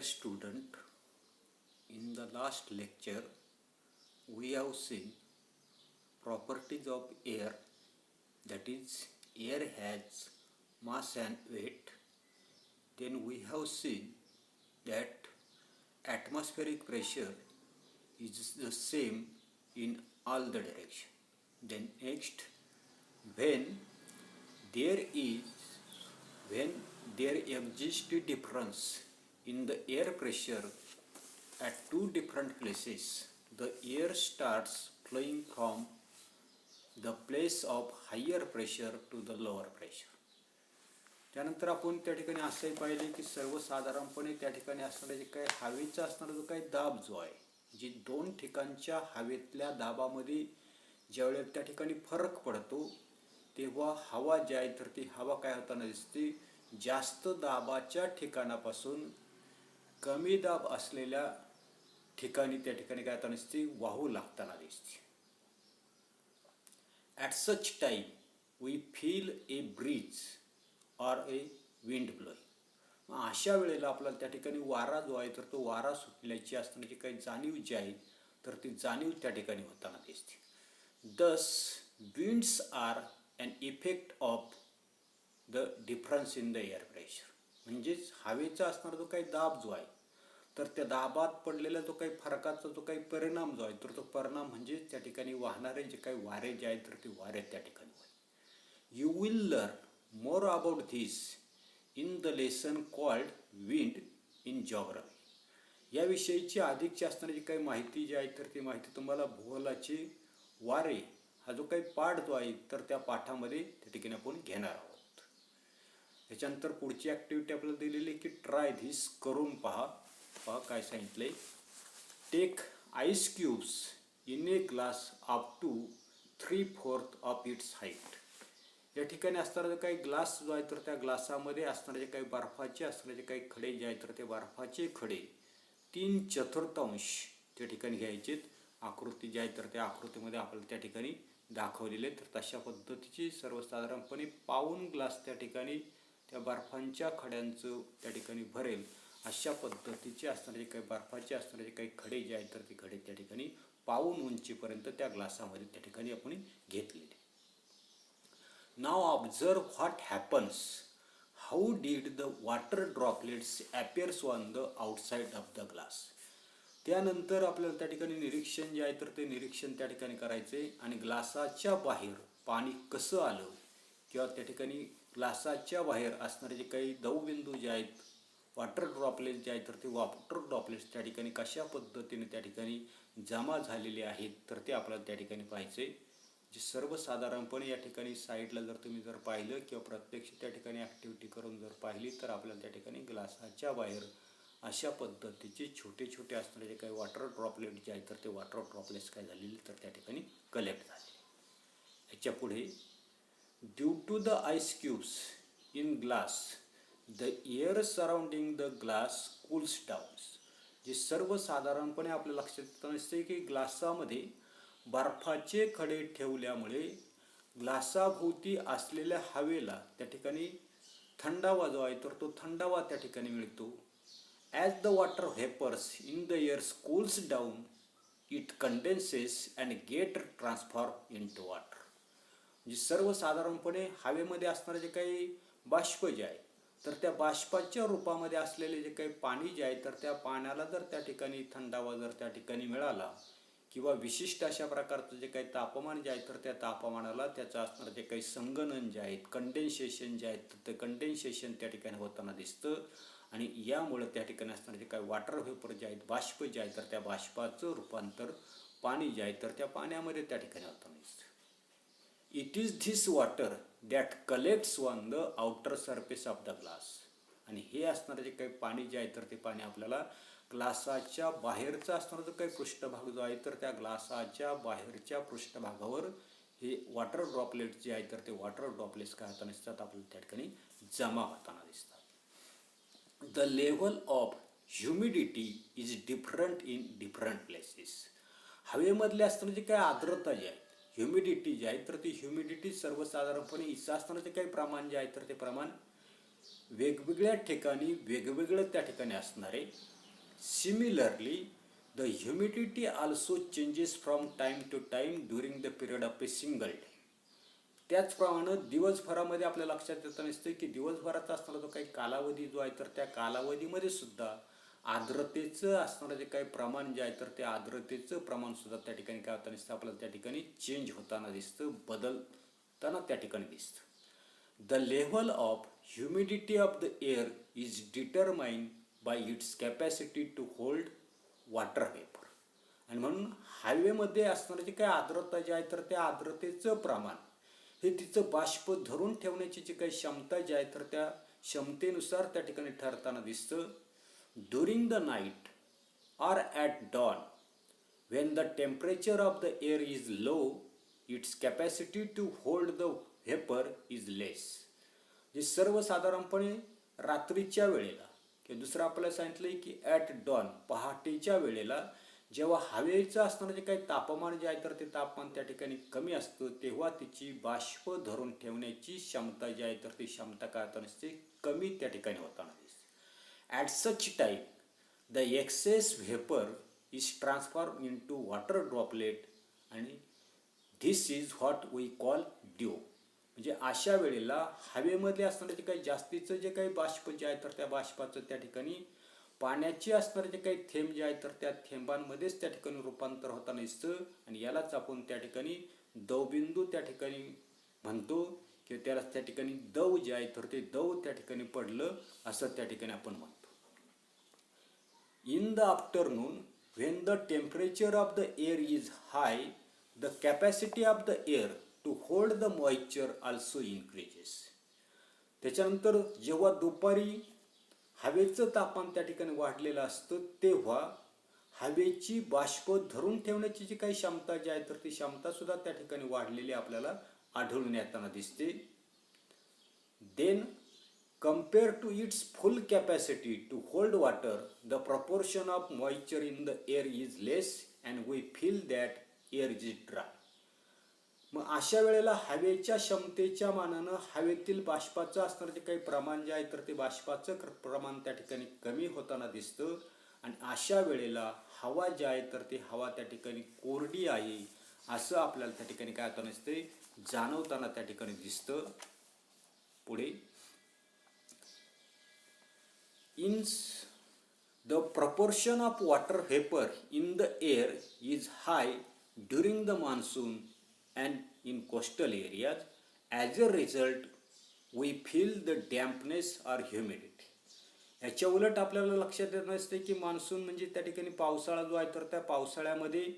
Student, in the last lecture we have seen properties of air, that is air has mass and weight. Then we have seen that atmospheric pressure is the same in all the direction. Then next, when there is when there exists a difference in the air pressure at two different places, the air starts flowing from the place of higher pressure to the lower pressure. त्यानंतर आपण त्या ठिकाणी असंही पाहिले की सर्वसाधारणपणे त्या ठिकाणी असणारे जे काही हवेचा असणारा जो काही दाब जो आहे, जी दोन ठिकाणच्या हवेतल्या दाबामध्ये ज्यावेळेला त्या ठिकाणी फरक पडतो तेव्हा हवा जी आहे तर ती हवा काय होताना दिसते, जास्त दाबाच्या ठिकाणापासून कमी दाब असलेल्या ठिकाणी त्या ठिकाणी काय होताना दिसते, वाहू लागताना दिसते. At such time we feel a breeze or a wind blowing. अशा वेळेला आपल्याला त्या ठिकाणी वारा जो आहे तर तो वारा सुटल्याची असण्याची काही जाणीव जी आहे तर ती जाणीव त्या ठिकाणी होताना दिसते. Thus winds are an effect of the difference in the air pressure. म्हणजेच हवेचा असणारा जो काही दाब जो आहे तर त्या दाबात पडलेला जो काही फरकाचा जो काही परिणाम जो आहे तर तो परिणाम म्हणजे त्या ठिकाणी वाहणारे जे काही वारे जे आहेत तर ते वारे त्या ठिकाणी होईल. You will learn more about this in the lesson called wind in geography. याविषयीची अधिकची असणारी काही माहिती जी आहे तर ती माहिती तुम्हाला भूगोलाचे वारे हा जो काही पाठ जो आहे तर त्या पाठामध्ये त्या ठिकाणी आपण घेणार आहोत. त्याच्यानंतर पुढची ॲक्टिव्हिटी आपल्याला दिलेली की ट्राय धिस, करून पहा. काय सांगितलंय, take ice cubes in a glass up to 3/4 of its height. या ठिकाणी असणारा काही ग्लास जो आहे तर त्या ग्लासामध्ये असणारे जे काही बर्फाचे असणारे जे काही खडे जे आहेत तर ते बर्फाचे खडे 3/4 त्या ठिकाणी घ्यायचे. आकृती जी आहे तर त्या आकृतीमध्ये आपल्याला त्या ठिकाणी दाखवलेले तर तशा पद्धतीची सर्वसाधारणपणे पाऊण ग्लास त्या ठिकाणी त्या बर्फांच्या खड्यांचं त्या ठिकाणी भरेल अशा पद्धतीचे असणारे काही बर्फाचे असणारे काही खडे जे आहेत तर ते खडे त्या ठिकाणी पाऊण उंचीपर्यंत त्या ग्लासामध्ये त्या ठिकाणी आपण घेतलेले. नाव observe what happens, how did the water droplets appears on the outside of the glass. त्यानंतर आपल्याला त्या ठिकाणी निरीक्षण जे आहे तर ते निरीक्षण त्या ठिकाणी करायचे आणि ग्लासाच्या बाहेर पाणी कसं आलं किंवा त्या ठिकाणी ग्लासाच्या बाहेर असणारे जे काही दवबिंदू जे आहेत वॉटर ड्रॉपलेट्स जे आहेत तर ते वॉटर ड्रॉपलेट्स त्या ठिकाणी कशा पद्धतीने त्या ठिकाणी जमा झालेले आहेत तर ते आपल्याला त्या ठिकाणी पाहायचे. जे सर्वसाधारणपणे या ठिकाणी साईडला जर तुम्ही जर पाहिलं किंवा प्रत्यक्ष त्या ठिकाणी ॲक्टिव्हिटी करून जर पाहिली तर आपल्याला त्या ठिकाणी ग्लासाच्या बाहेर अशा पद्धतीचे छोटे छोटे असणारे जे काही वॉटर ड्रॉपलेट जे आहेत तर ते वॉटर ड्रॉपलेट्स काय झालेले तर त्या ठिकाणी कलेक्ट झाले. ह्याच्या पुढे due to the ice cubes in glass the air surrounding the glass cools down. जे सर्वसाधारणपणे आपल्या लक्षात नसते की ग्लासामध्ये बर्फाचे खडे ठेवल्यामुळे ग्लासाभोवती असलेल्या हवेला त्या ठिकाणी थंडावा जो आहे तर तो थंडावा त्या ठिकाणी मिळतो. As the water vapours in the air cools down it condenses and get transform into water. म्हणजे सर्वसाधारणपणे हवेमध्ये असणारे जे काही बाष्प जे आहे तर त्या बाष्पाच्या रूपामध्ये असलेले जे काही पाणी जे आहे तर त्या पाण्याला जर त्या ठिकाणी थंडावा जर त्या ठिकाणी मिळाला किंवा विशिष्ट अशा प्रकारचं जे काही तापमान जे आहे तर त्या तापमानाला त्याचं असणारं जे काही संगणन जे आहेत कंडेन्सेशन जे आहेत तर ते कंडेन्सेशन त्या ठिकाणी होताना दिसतं आणि यामुळे त्या ठिकाणी असणारे जे काही वॉटर व्हेपर जे आहेत बाष्प जे आहे तर त्या बाष्पाचं रूपांतर पाणी जे आहे तर त्या पाण्यामध्ये त्या ठिकाणी होताना दिसतं. It is this water that collects on the outer surface of the glass. आणि हे असणारे जे काही पाणी जे आहे तर ते पाणी आपल्याला ग्लासाच्या बाहेरचा असणारा जो काही पृष्ठभाग जो आहे तर त्या ग्लासाच्या बाहेरच्या पृष्ठभागावर हे वॉटर ड्रॉपलेट्स जे आहे तर ते वॉटर ड्रॉपलेट्स काय होताना दिसतात आपल्याला त्या ठिकाणी जमा होताना दिसतात. The level of humidity is different in different places. हवेमधले असणारे जे काही आर्द्रता जी आहे ह्युमिडिटी जी आहे तर ती ह्युमिडिटी सर्वसाधारणपणे इथं असणारं जे काही प्रमाण जे आहे तर ते प्रमाण वेगवेगळ्या ठिकाणी वेगवेगळं त्या ठिकाणी असणार आहे. Similarly the humidity also changes from time to time during the period of a single day. त्याचप्रमाणे दिवसभरामध्ये आपल्या लक्षात येतं नसतं की दिवसभराचा असणारा जो काही कालावधी जो आहे तर त्या कालावधीमध्ये सुद्धा आर्द्रतेचं असणारं जे काही प्रमाण जे आहे तर त्या आर्द्रतेचं प्रमाण सुद्धा त्या ठिकाणी काय होताना दिसतं, आपल्याला त्या ठिकाणी चेंज होताना दिसतं, बदलताना त्या ठिकाणी दिसतं. The level of humidity of the air is determined by its capacity to hold water vapour. आणि म्हणून हवेमध्ये असणारं जे काही आर्द्रता जे आहे तर त्या आर्द्रतेचं प्रमाण हे तिचं बाष्प धरून ठेवण्याची जी काही क्षमता जी आहे तर त्या क्षमतेनुसार त्या ठिकाणी ठरताना दिसतं. During the night or at dawn, when the temperature of the air is low, its capacity to hold the vapor is less. जे सर्वसाधारणपणे रात्रीच्या वेळेला किंवा दुसरं आपल्याला सांगितलंय की ॲट डॉन, पहाटेच्या वेळेला जेव्हा हवेचं असणारं जे काही तापमान जे आहे तर ते तापमान त्या ठिकाणी कमी असतं तेव्हा तिची बाष्प धरून ठेवण्याची क्षमता जी आहे तर ती क्षमता काय होताना दिसते, कमी त्या ठिकाणी होताना दिसते. At such time the excess vapor is transformed into water droplet आणि this is what we call dew. म्हणजे अशा वेळेला हवेमध्ये असणारे जे काही जास्तीचं जे काही बाष्प जे आहे तर त्या बाष्पाचं त्या ठिकाणी पाण्याचे असणारे जे काही थेंब जे आहे तर त्या थेंबांमध्येच त्या ठिकाणी रूपांतर होताना दिसतं. आणि यालाच आपण त्या ठिकाणी दवबिंदू त्या ठिकाणी म्हणतो किंवा त्याला त्या ठिकाणी दव जे आहे तर ते दव त्या ठिकाणी पडलं असं त्या ठिकाणी आपण म्हणतो. In the afternoon, when the temperature of the air is high, the capacity of the air to hold the moisture also increases. त्याच्यानंतर जेव्हा दुपारी हवेचं तापमान त्या ठिकाणी वाढलेलं असतं तेव्हा हवेची बाष्प धरून ठेवण्याची जी काही क्षमता जी आहे तर ती क्षमता सुद्धा त्या ठिकाणी वाढलेली आपल्याला आढळून येताना दिसते. Then compared to its full capacity to hold water, the proportion of moisture in the air is less and we feel that air is dry. मग अशा वेळेला हवेच्या क्षमतेच्या मानानं हवेतील बाष्पाचं असणारं जे काही प्रमाण जे आहे तर ते बाष्पाचं प्रमाण त्या ठिकाणी कमी होताना दिसतं. आणि अशा वेळेला हवा जी आहे तर ती हवा त्या ठिकाणी कोरडी आहे असं आपल्याला त्या ठिकाणी काय होताना दिसते, जाणवताना त्या ठिकाणी दिसतं. पुढे in the proportion of water vapor in the air is high during the monsoon and in coastal areas. As a result, we feel the dampness or humidity. याच्या उलट आपल्याला लक्षात येत नसते की मान्सून म्हणजे त्या ठिकाणी पावसाळा जो आहे तर त्या पावसाळ्यामध्ये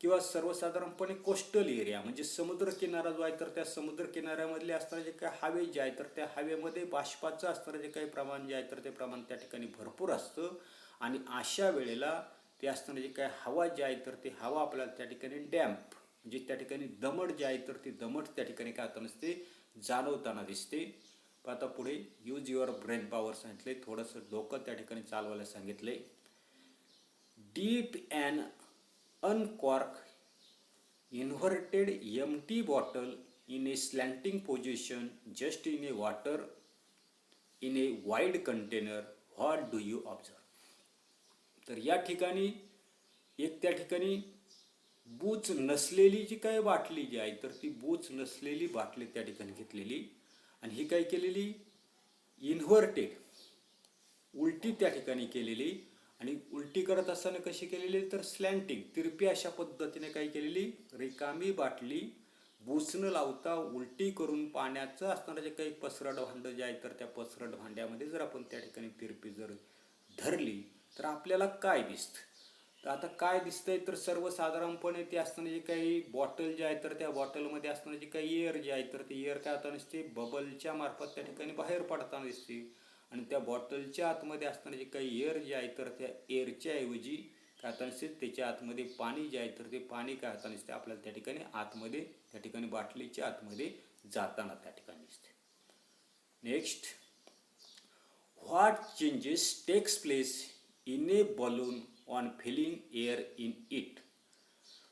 किंवा सर्वसाधारणपणे कोस्टल एरिया म्हणजे समुद्र किनारा जो आहे तर त्या समुद्र किनाऱ्यामधले असणारे जे काही हवे जे आहे तर त्या हवेमध्ये बाष्पाचं असणारं जे काही प्रमाण जे आहे तर ते प्रमाण त्या ठिकाणी भरपूर असतं. आणि अशा वेळेला ते असणारे जे काही हवा जे आहे तर ते हवा आपल्याला त्या ठिकाणी डॅम्प म्हणजे त्या ठिकाणी दमट जे आहे तर ती दमट त्या ठिकाणी काय होताना दिसते, जाणवताना दिसते. आता पुढे यूज युअर ब्रेन पॉवर सांगितले, थोडंसं डोकं त्या ठिकाणी चालवायला सांगितले. Deep and uncork inverted empty bottle in a slanting position just in a water in a wide container. What do you observe? तर या ठिकाणी एक त्या ठिकाणी बूच नसलेली जी काही बाटली जी आहे तर ती बूच नसलेली बाटली त्या ठिकाणी घेतलेली आणि ही काय केलेली, इन्व्हर्टेड उलटी त्या ठिकाणी केलेली. आणि उलटी करत असताना कशी केलेली तर स्लॅन्टिंग तिरपी अशा पद्धतीने काय केलेली, रिकामी बाटली बूच न लावता उलटी करून पाण्याचं असणारं जे काही पसरट भांडं जे आहे तर त्या पसरट भांड्यामध्ये जर आपण त्या ठिकाणी तिरपी जर धरली तर आपल्याला काय दिसतं. तर आता काय दिसतंय तर सर्वसाधारणपणे ते असताना जे काही बॉटल जे आहे तर त्या बॉटलमध्ये असणारं जे काही एअर जे आहे तर ते एअर काय होताना दिसते, बबलच्या मार्फत त्या ठिकाणी बाहेर पडताना दिसते. आणि त्या बॉटलच्या आतमध्ये असणारे जे काही एअर जे आहे तर त्या एअरच्या ऐवजी काय होताना दिसते, त्याच्या आतमध्ये पाणी जे आहे तर ते पाणी काय होताना दिसते आपल्याला त्या ठिकाणी आतमध्ये त्या ठिकाणी बाटलीच्या आतमध्ये जाताना त्या ठिकाणी दिसते. Next, what changes takes place in a balloon on filling air in it.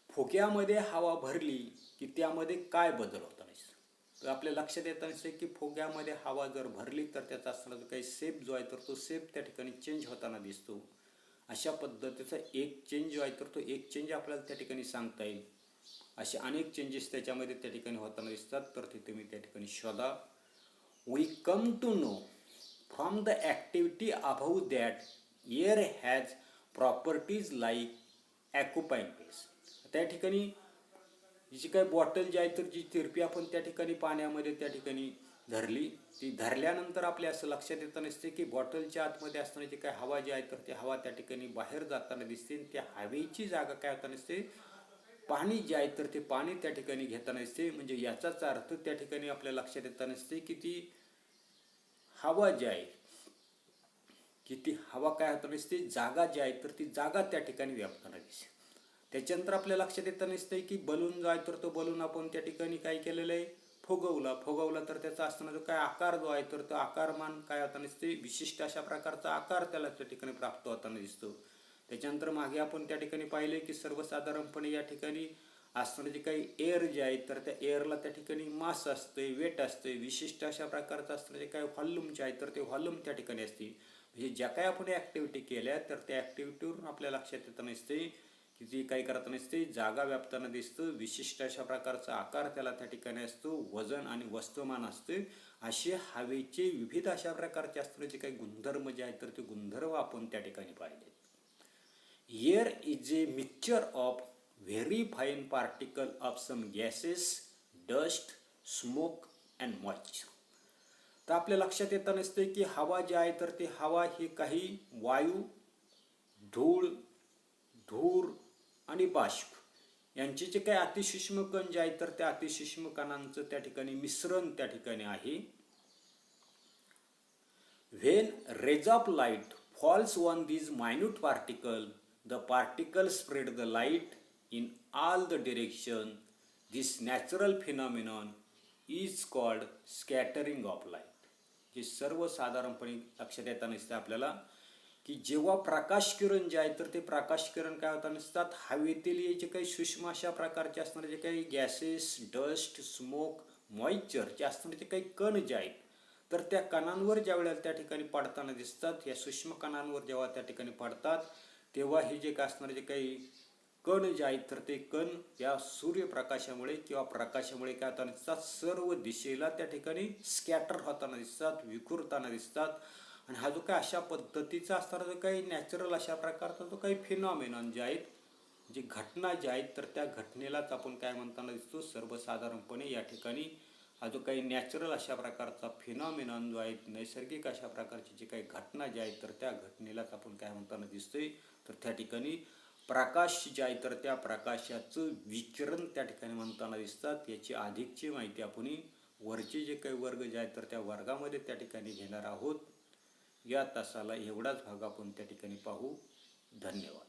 फुग्यामध्ये हवा भरली की त्यामध्ये काय बदल होताना दिसतो. तर आपल्या लक्षात येत नसते की फुग्यामध्ये हवा जर भरली तर त्याचा असणारा जो काही शेप जो आहे तर तो शेप त्या ठिकाणी चेंज होताना दिसतो. अशा पद्धतीचा एक चेंज जो आहे तर तो एक चेंज आपल्याला त्या ठिकाणी सांगता येईल. असे अनेक चेंजेस त्याच्यामध्ये त्या ठिकाणी होताना दिसतात, तर ते तुम्ही त्या ठिकाणी शोधा. We come to know from the activity above that air has properties like occupying base. त्या ठिकाणी जी काही बॉटल जी आहे तर जी तिरपी आपण त्या ठिकाणी पाण्यामध्ये त्या ठिकाणी धरली, ती धरल्यानंतर आपल्या असं लक्षात येतं नसते की बॉटलच्या आतमध्ये असणारी जी काही हवा जी आहे तर ती हवा त्या ठिकाणी बाहेर जाताना दिसते. त्या हवेची जागा काय होताना दिसते, पाणी जे आहे तर ते पाणी त्या ठिकाणी घेताना दिसते. म्हणजे याचाच अर्थ त्या ठिकाणी आपल्या लक्षात येताना नसते की ती हवा जी आहे की ती हवा काय होताना दिसते, जागा जी आहे तर ती जागा त्या ठिकाणी व्यापताना दिसते. त्याच्यानंतर आपल्या लक्षात येतं नसते की बलून जो आहे तर तो बलून आपण त्या ठिकाणी काय केलेलं आहे, फुगवला तर त्याचा असताना जो काय आकार जो आहे तर तो आकारमान काय होताना दिसते, विशिष्ट अशा प्रकारचा आकार त्याला त्या ठिकाणी प्राप्त होताना दिसतो. त्याच्यानंतर मागे आपण त्या ठिकाणी पाहिले की सर्वसाधारणपणे या ठिकाणी असणारे जे काही एअर जे आहे तर त्या एअरला त्या ठिकाणी मास असते, वेट असते, विशिष्ट अशा प्रकारचं असणारे जे काही व्हॉल्यूम जे आहे तर ते व्हॉल्यूम त्या ठिकाणी असते. म्हणजे ज्या काही आपण ॲक्टिव्हिटी केल्या तर त्या ॲक्टिव्हिटीवरून आपल्या लक्षात येतं नसते की ती काही करत नसते, जागा व्यापताना दिसतं, विशिष्ट अशा प्रकारचा आकार त्याला त्या ठिकाणी असतो, वजन आणि वस्तुमान असते. असे हवेचे विविध अशा प्रकारचे असणारे जे काही गुणधर्म जे आहेत तर ते गुणधर्म आपण त्या ठिकाणी पाहिले. Air is a mixture of very fine particle of some gases, dust, smoke and moisture. तर आपल्या लक्षात येतं नसते की हवा जी आहे तर ती हवा ही काही वायू, धूळ, धूर आणि बाष्प यांचे जे काही अतिसूक्ष्म कण जे आहेत तर त्या अतिसूक्ष्म कणांचं त्या ठिकाणी मिश्रण त्या ठिकाणी आहे. When rays of light falls on these minute particles, the particles spread the light in all the direction. This natural phenomenon is called scattering of light. जे सर्वसाधारणपणे लक्षात येता नसते आपल्याला की जेव्हा प्रकाश किरण जे आहे तर ते प्रकाश किरण काय होता नसतात, हवेतील जे काही सूक्ष्म अशा प्रकारचे असणारे जे काही गॅसेस, डस्ट, स्मोक, मॉइश्चर जे असणारे जे काही कण जे आहेत तर त्या कणांवर ज्या वेळेला त्या ठिकाणी पडताना दिसतात, या सूक्ष्म कणांवर जेव्हा त्या ठिकाणी पडतात तेव्हा हे जे काय असणारे जे काही कण जे आहेत तर ते कण या सूर्यप्रकाशामुळे किंवा प्रकाशामुळे काय होताना दिसतात, सर्व दिशेला त्या ठिकाणी स्कॅटर होताना दिसतात, विखुरताना दिसतात. आणि हा जो काय अशा पद्धतीचा असणारा जो काही नॅचरल अशा प्रकारचा जो काही फिनॉमिनॉन जे आहेत, जी घटना ज्या आहेत तर त्या घटनेलाच आपण काय म्हणताना दिसतो, सर्वसाधारणपणे या ठिकाणी हा जो काही नॅचरल अशा प्रकारचा फिनॉमिनॉन जो आहे, नैसर्गिक अशा प्रकारची जी काही घटना जी आहे तर त्या घटनेलाच आपण काय म्हणताना दिसतोय, तर त्या ठिकाणी प्रकाश जे आहे तर त्या प्रकाशाचं विकिरण त्या ठिकाणी म्हणताना दिसतात. याची अधिकची माहिती आपण वरचे जे काही वर्ग जे आहेत तर त्या वर्गामध्ये त्या ठिकाणी घेणार आहोत. या तासाला एवढाच भाग आपण त्या ठिकाणी पाहू. धन्यवाद.